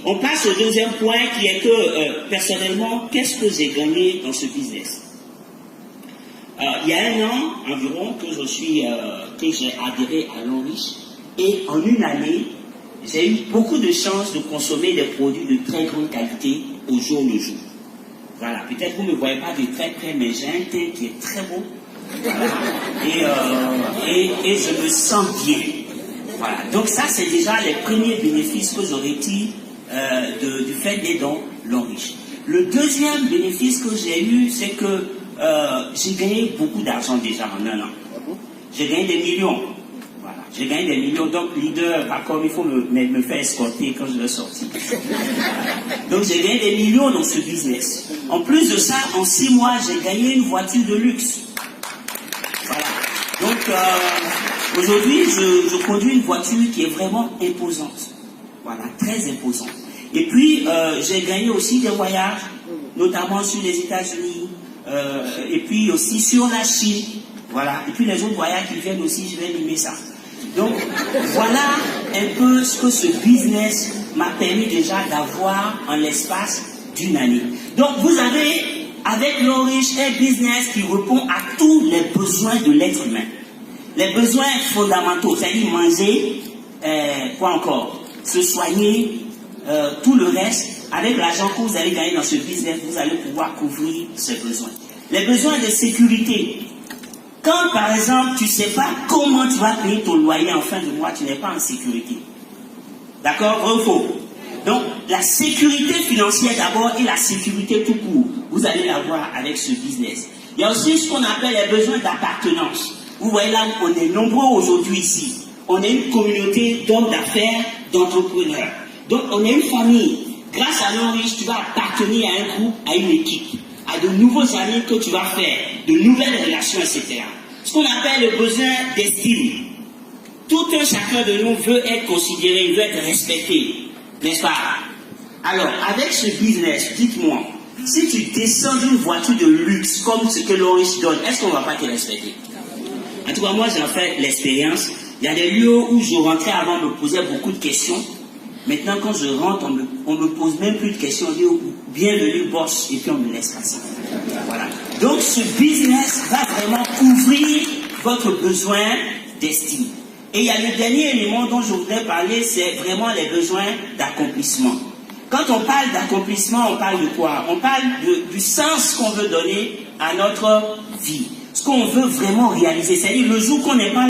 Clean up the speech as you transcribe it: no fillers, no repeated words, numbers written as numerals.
On passe au deuxième point qui est que, personnellement, qu'est-ce que j'ai gagné dans ce business? Il y a 1 an environ que j'ai adhéré à l'Enriche, et en une année, j'ai eu beaucoup de chance de consommer des produits de très grande qualité au jour le jour. Voilà, peut-être vous ne me voyez pas de très près, mais j'ai un teint qui est très beau. Voilà. Et je me sens bien. Voilà. Donc ça, c'est déjà les premiers bénéfices que j'aurais dit du fait d'être dans l'Enriche. Le deuxième bénéfice que j'ai eu, c'est que j'ai gagné beaucoup d'argent déjà en 1 an. J'ai gagné des millions. Voilà. J'ai gagné des millions. Donc, leader, par contre, il faut me faire escorter quand je vais sortir. Donc, j'ai gagné des millions dans ce business. En plus de ça, en 6 mois, j'ai gagné une voiture de luxe. Voilà. Donc, aujourd'hui, je conduis une voiture qui est vraiment imposante. Voilà, très imposante. Et puis, j'ai gagné aussi des voyages, notamment sur les États-Unis, et puis aussi sur la Chine. Voilà. Et puis les autres voyages qui viennent aussi, je vais limer ça. Donc, voilà un peu ce que ce business m'a permis déjà d'avoir en l'espace d'1 année. Donc, vous avez, avec l'Enriche, un business qui répond à tous les besoins de l'être humain. Les besoins fondamentaux, c'est-à-dire manger, quoi encore, se soigner, tout le reste. Avec l'argent que vous allez gagner dans ce business, vous allez pouvoir couvrir ces besoins. Les besoins de sécurité. Quand, par exemple, tu ne sais pas comment tu vas payer ton loyer en fin de mois, tu n'es pas en sécurité. D'accord? Vrai ou faux? Donc, la sécurité financière d'abord et la sécurité tout court, vous allez l'avoir avec ce business. Il y a aussi ce qu'on appelle les besoins d'appartenance. Vous voyez là, on est nombreux aujourd'hui ici. On est une communauté d'hommes d'affaires, d'entrepreneurs. Donc, on est une famille. Grâce à l'Enriche, tu vas appartenir à un groupe, à une équipe, à de nouveaux amis que tu vas faire, de nouvelles relations, etc. Ce qu'on appelle le besoin d'estime. Tout un chacun de nous veut être considéré, veut être respecté, n'est-ce pas? Alors, avec ce business, dites-moi, si tu descends d'une voiture de luxe comme ce que l'Enriche donne, est-ce qu'on ne va pas te respecter? En tout cas, moi, j'ai fait l'expérience. Il y a des lieux où je rentrais avant, on me posait beaucoup de questions. Maintenant, quand je rentre, on me pose même plus de questions. On dit bienvenue, boss, et puis on me laisse passer. Voilà. Donc, ce business va vraiment couvrir votre besoin d'estime. Et il y a le dernier élément dont je voudrais parler, c'est vraiment les besoins d'accomplissement. Quand on parle d'accomplissement, on parle de quoi? On parle du sens qu'on veut donner à notre vie. Ce qu'on veut vraiment réaliser. C'est-à-dire le jour qu'on n'est pas